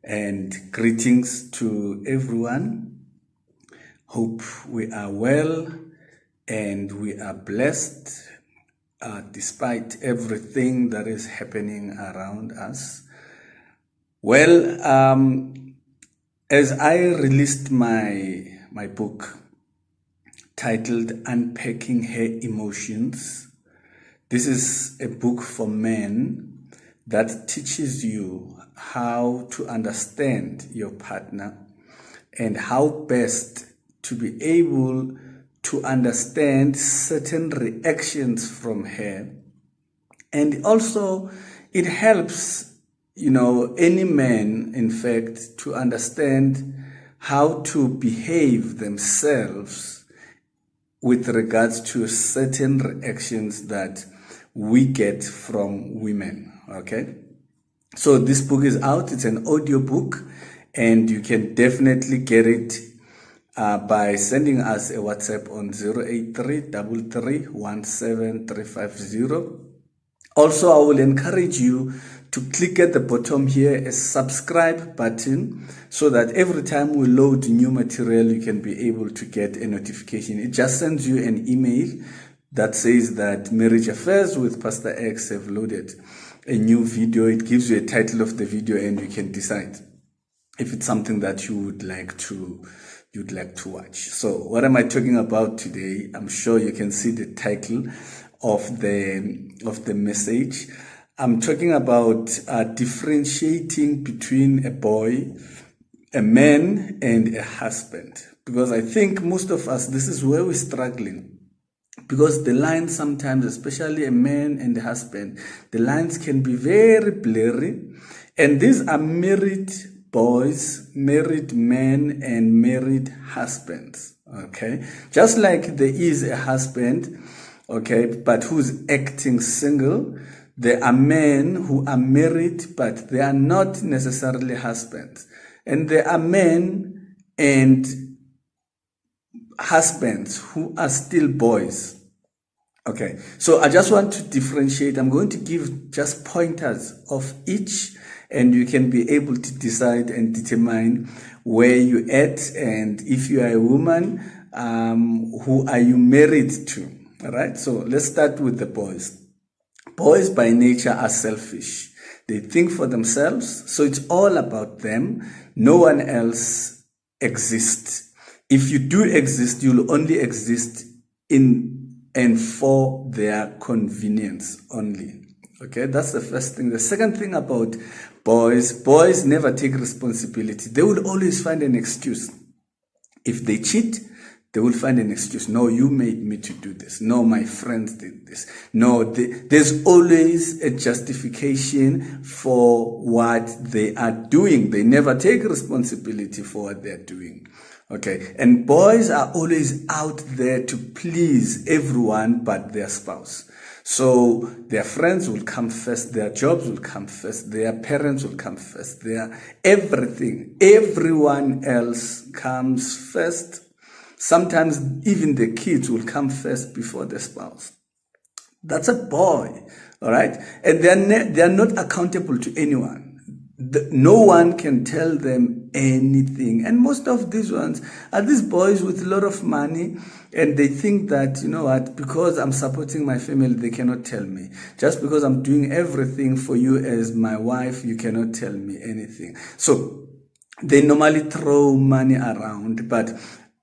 and greetings to everyone. Hope we are well and we are blessed despite everything that is happening around us. Well, as I released my book titled Unpacking Her Emotions, this is a book for men that teaches you how to understand your partner and how best to be able to understand certain reactions from her. And also it helps, any man, in fact, to understand how to behave themselves with regards to certain reactions that we get from women, okay? So this book is out. It's an audio book, and you can definitely get it by sending us a WhatsApp on 083-33-17350. Also, I will encourage you to click at the bottom here a subscribe button so that every time we load new material, you can be able to get a notification. It just sends you an email that says that Marriage Affairs with Pastor X have loaded a new video. It gives you a title of the video and you can decide if it's something that you would like to watch. So what am I talking about today? I'm sure you can see the title of the message. I'm talking about differentiating between a boy, a man, and a husband. Because I think most of us, this is where we're struggling. Because the lines sometimes, especially a man and a husband, the lines can be very blurry. And these are married boys, married men, and married husbands, okay? Just like there is a husband, okay, but who's acting single, there are men who are married, but they are not necessarily husbands. And there are men and husbands who are still boys. Okay, so I just want to differentiate. I'm going to give just pointers of each, and you can be able to decide and determine where you're at, and if you are a woman, who are you married to? All right, so let's start with the boys. Boys by nature are selfish. They think for themselves, so it's all about them. No one else exists. If you do exist, you'll only exist in and for their convenience only. Okay, that's the first thing. The second thing about boys never take responsibility. They will always find an excuse. If they cheat, they will find an excuse. No, you made me to do this. No, my friends did this. No, there's always a justification for what they are doing. They never take responsibility for what they're doing. Okay, and boys are always out there to please everyone but their spouse. So their friends will come first, their jobs will come first, their parents will come first, their everything. Everyone else comes first. Sometimes even the kids will come first before the spouse. That's a boy, all right? And they are not accountable to anyone. No one can tell them anything. And most of these ones are these boys with a lot of money, and they think that, you know what, because I'm supporting my family, they cannot tell me. Just because I'm doing everything for you as my wife, you cannot tell me anything. So they normally throw money around, but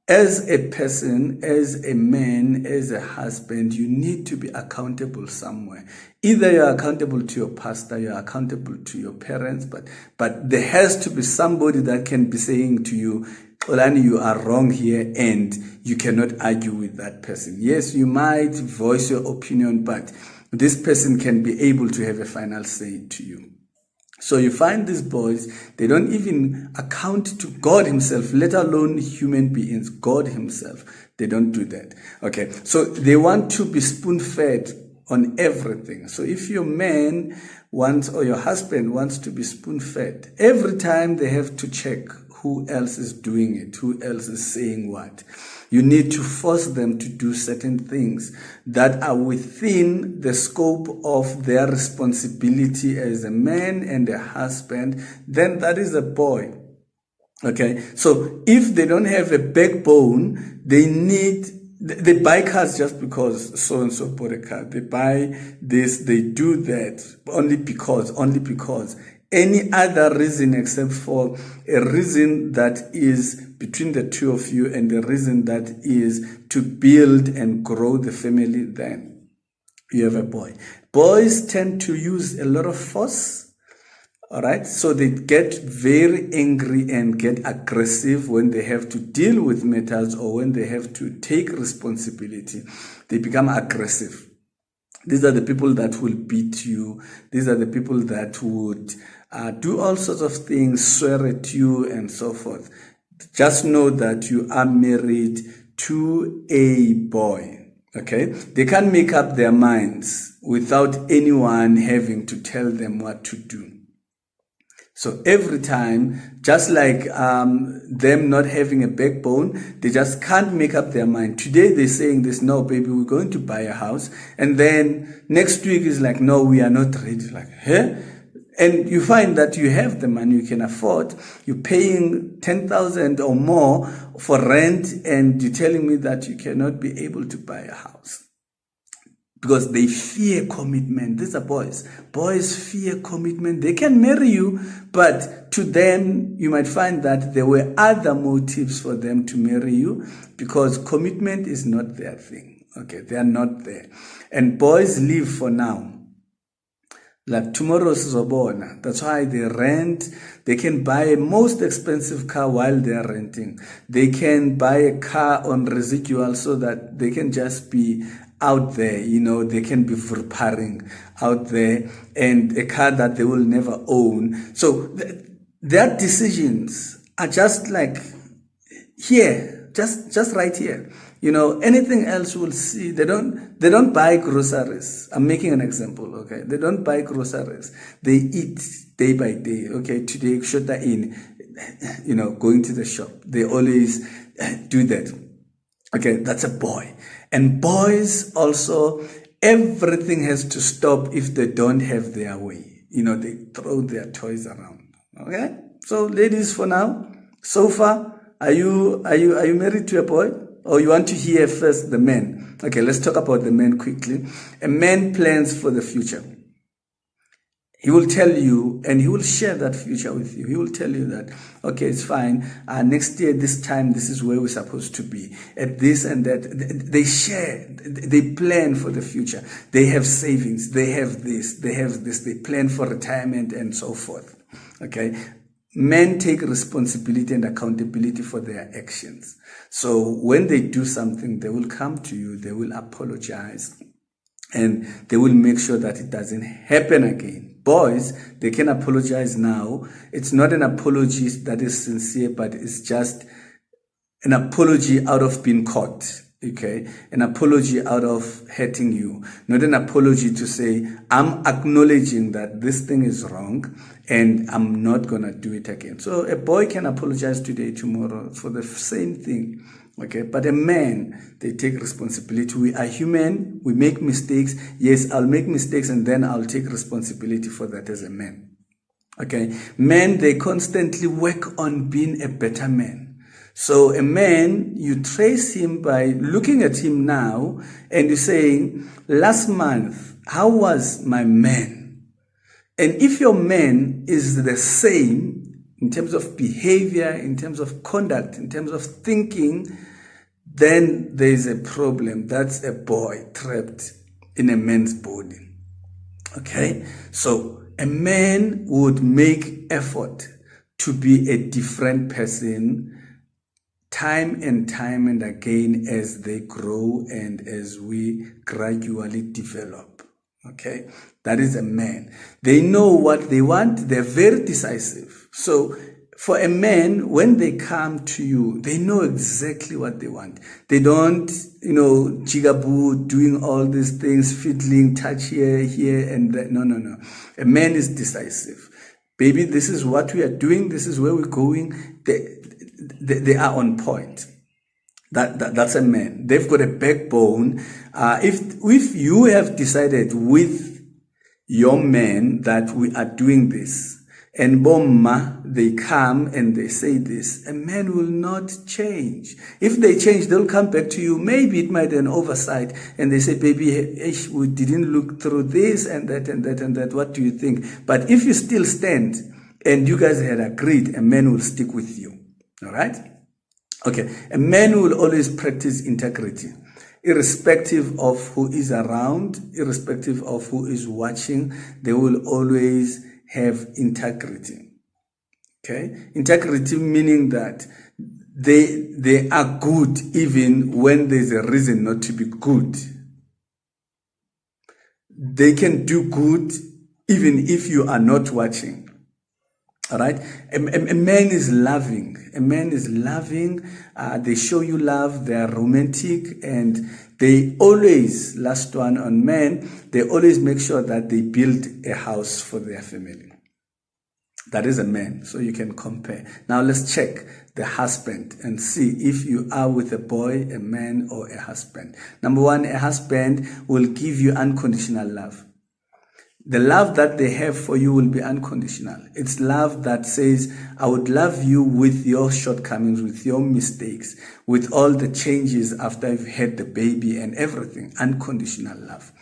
as a person, as a man, as a husband, you need to be accountable somewhere. Either you're accountable to your pastor, you're accountable to your parents, but there has to be somebody that can be saying to you, Olani, you are wrong here, and you cannot argue with that person. Yes, you might voice your opinion, but this person can be able to have a final say to you. So you find these boys, they don't even account to God himself, let alone human beings, God himself. They don't do that. Okay, so they want to be spoon-fed on everything. So if your man wants, or your husband wants to be spoon-fed, every time they have to check who else is doing it, who else is saying what. You need to force them to do certain things that are within the scope of their responsibility as a man and a husband. Then that is a boy. Okay, so if they don't have a backbone, they buy cars just because so-and-so bought a car. They buy this, they do that only because. Any other reason except for a reason that is between the two of you and the reason that is to build and grow the family, then you have a boy. Boys tend to use a lot of force. All right, so they get very angry and get aggressive when they have to deal with matters or when they have to take responsibility. They become aggressive. These are the people that will beat you. These are the people that would do all sorts of things, swear at you and so forth. Just know that you are married to a boy. Okay, they can't make up their minds without anyone having to tell them what to do. So every time, just like them not having a backbone, they just can't make up their mind. Today they're saying this, no, baby, we're going to buy a house. And then next week is like, no, we are not ready. Like, huh? And you find that you have the money you can afford. You're paying 10,000 or more for rent, and you're telling me that you cannot be able to buy a house. Because they fear commitment. These are boys. Boys fear commitment. They can marry you, but to them, you might find that there were other motives for them to marry you, because commitment is not their thing. Okay, they are not there. And boys live for now. Like tomorrow's Zobona. That's why they rent. They can buy a most expensive car while they are renting. They can buy a car on residual so that they can just be out there, they can be verparing out there, and a car that they will never own. So their decisions are just like here, just right here. Anything else we'll see. They don't buy groceries. I'm making an example, okay? They don't buy groceries. They eat day by day, okay? Today, shota in, going to the shop. They always do that. Okay, that's a boy. And boys also, everything has to stop if they don't have their way. They throw their toys around. Okay? So ladies, for now, so far, are you married to a boy? Or you want to hear first the men? Okay, let's talk about the men quickly. A man plans for the future. He will tell you, and he will share that future with you. He will tell you that, okay, it's fine. Next year, this time, this is where we're supposed to be. At this and that. They share. They plan for the future. They have savings. They have this. They have this. They plan for retirement and so forth. Okay? Men take responsibility and accountability for their actions. So when they do something, they will come to you. They will apologize. And they will make sure that it doesn't happen again. Boys, they can apologize now. It's not an apology that is sincere, but it's just an apology out of being caught. Okay? An apology out of hurting you. Not an apology to say, I'm acknowledging that this thing is wrong and I'm not going to do it again. So a boy can apologize today, tomorrow for the same thing. Okay, but a man, they take responsibility. We are human. We make mistakes. Yes, I'll make mistakes and then I'll take responsibility for that as a man. Okay, men, they constantly work on being a better man. So a man, you trace him by looking at him now and you're saying, last month, how was my man? And if your man is the same, in terms of behavior, in terms of conduct, in terms of thinking, then there is a problem. That's a boy trapped in a man's body. Okay? So a man would make effort to be a different person time and again as they grow and as we gradually develop. Okay? That is a man. They know what they want. They're very decisive. So for a man, when they come to you, they know exactly what they want. They don't, jigaboo, doing all these things, fiddling, touch here, and that. No. A man is decisive. baby, this is what we are doing, this is where we're going, they are on point. That's a man. They've got a backbone. If you have decided with your man that we are doing this, and bomma, they come and they say this, a man will not change. If they change, they'll come back to you. Maybe it might be an oversight, and they say, baby, we didn't look through this and that and that and that. What do you think? But if you still stand and you guys had agreed, a man will stick with you. All right? Okay. A man will always practice integrity, irrespective of who is around, irrespective of who is watching. They will always have integrity. Okay? Integrity meaning that they are good even when there's a reason not to be good. They can do good even if you are not watching. All right? A man is loving. A man is loving. They show you love. They are romantic, and they always, last one on men, they always make sure that they build a house for their family. That is a man. So you can compare. Now let's check the husband and see if you are with a boy, a man, or a husband. Number one, a husband will give you unconditional love. The love that they have for you will be unconditional. It's love that says, I would love you with your shortcomings, with your mistakes, with all the changes after you've had the baby and everything. Unconditional love.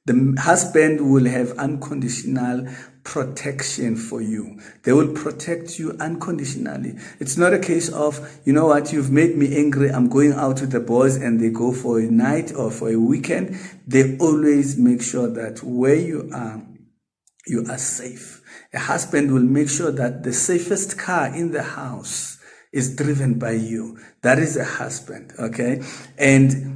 The husband will have unconditional protection for you. They will protect you unconditionally. It's not a case of, you know what, you've made me angry, I'm going out with the boys, and they go for a night or for a weekend. They always make sure that where you are safe. A husband will make sure that the safest car in the house is driven by you. That is a husband, okay? And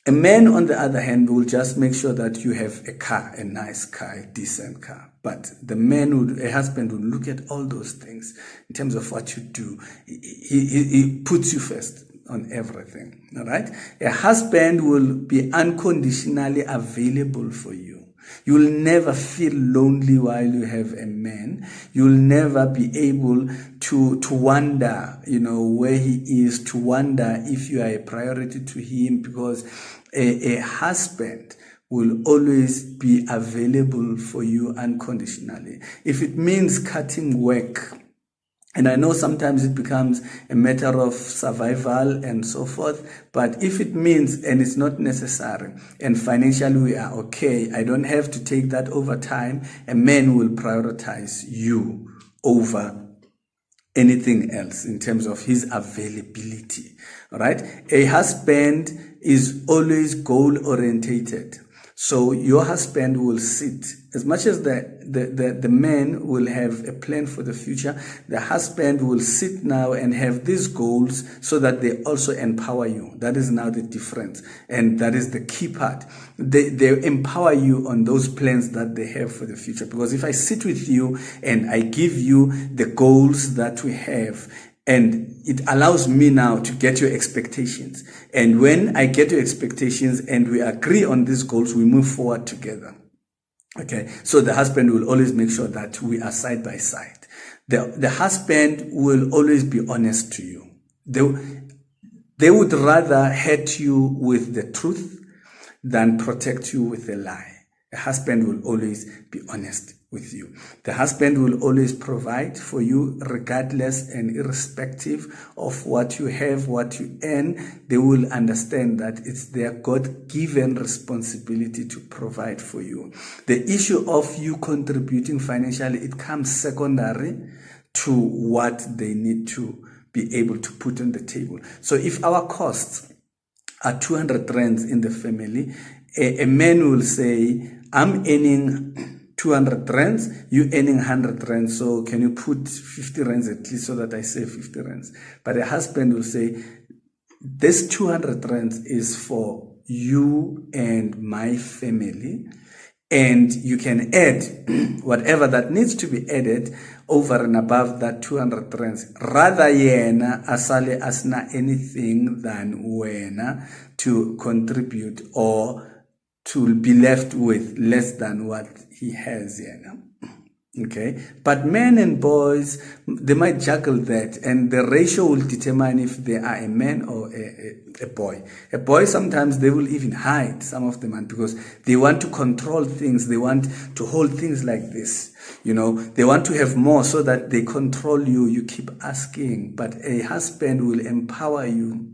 a man, on the other hand, will just make sure that you have a car, a nice car, a decent car. But a husband will look at all those things in terms of what you do. He puts you first on everything, all right? A husband will be unconditionally available for you. You'll never feel lonely while you have a man. You'll never be able to wonder, where he is, to wonder if you are a priority to him, because a husband will always be available for you unconditionally. If it means cutting work, and I know sometimes it becomes a matter of survival and so forth, but if it means, and it's not necessary, and financially we are okay, I don't have to take that over time, a man will prioritize you over anything else in terms of his availability. All right? A husband is always goal-orientated. So your husband will sit, as much as the man will have a plan for the future, the husband will sit now and have these goals so that they also empower you. That is now the difference. And that is the key part. They empower you on those plans that they have for the future. Because if I sit with you and I give you the goals that we have, and it allows me now to get your expectations. And when I get your expectations and we agree on these goals, we move forward together. Okay. So the husband will always make sure that we are side by side. The husband will always be honest to you. They would rather hurt you with the truth than protect you with a lie. A husband will always be honest with you. The husband will always provide for you regardless and irrespective of what you have, what you earn. They will understand that it's their God-given responsibility to provide for you. The issue of you contributing financially, it comes secondary to what they need to be able to put on the table. So if our costs are 200 rands in the family, a man will say, I'm earning 200 rands, you earning 100 rands, so can you put 50 rands at least so that I save 50 rands? But a husband will say, this 200 rands is for you and my family, and you can add whatever that needs to be added over and above that 200 rands. Rather yena asale asna anything than wena to contribute or to be left with less than what he has. Okay, but men and boys, they might juggle that, and the ratio will determine if they are a man or a boy. A boy, sometimes they will even hide, some of them, because they want to control things. They want to hold things like this. They want to have more so that they control you. You keep asking, but a husband will empower you.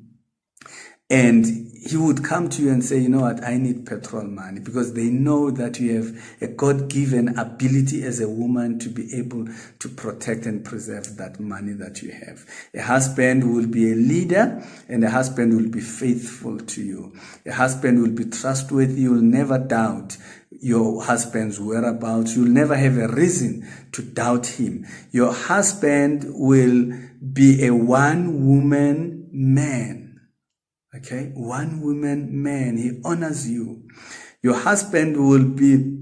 And he would come to you and say, you know what, I need petrol money, because they know that you have a God-given ability as a woman to be able to protect and preserve that money that you have. A husband will be a leader, and a husband will be faithful to you. A husband will be trustworthy. You'll never doubt your husband's whereabouts. You'll never have a reason to doubt him. Your husband will be a one-woman man. Okay, one woman man. He honors you. Your husband will be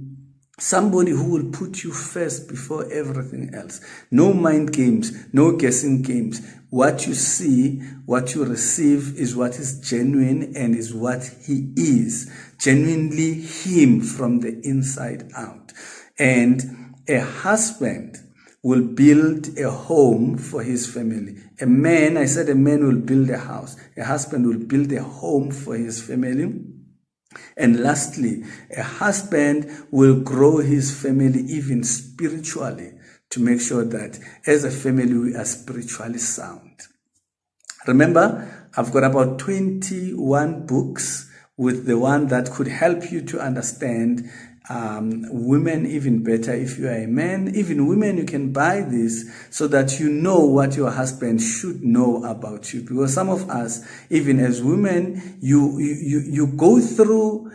somebody who will put you first before everything else. No mind games, no guessing games. What you see, what you receive is what is genuine and is what he is. Genuinely him from the inside out. And a husband will build a home for his family. A man will build a house. A husband will build a home for his family. And lastly, a husband will grow his family even spiritually to make sure that as a family we are spiritually sound. Remember, I've got about 21 books with the one that could help you to understand women even better. If you are a man, even women, you can buy this so that you know what your husband should know about you. Because some of us, even as women, you go through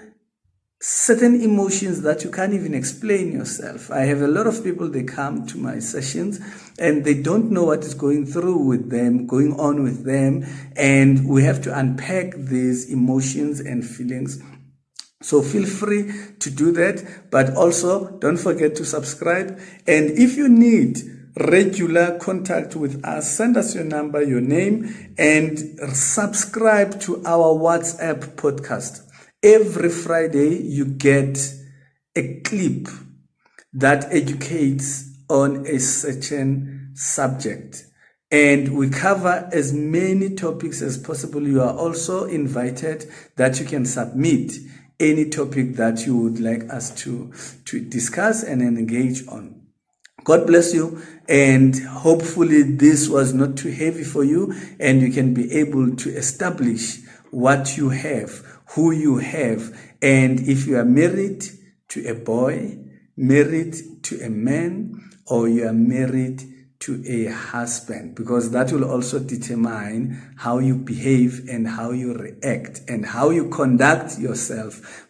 certain emotions that you can't even explain yourself. I have a lot of people, they come to my sessions and they don't know what is going on with them, and we have to unpack these emotions and feelings. So feel free to do that, but also don't forget to subscribe. And if you need regular contact with us, send us your number, your name, and subscribe to our WhatsApp podcast. Every Friday, you get a clip that educates on a certain subject. And we cover as many topics as possible. You are also invited that you can submit any topic that you would like us to discuss and engage on. God bless you, and hopefully this was not too heavy for you, and you can be able to establish what you have, who you have, and if you are married to a boy, married to a man, or you are married to a husband, because that will also determine how you behave and how you react and how you conduct yourself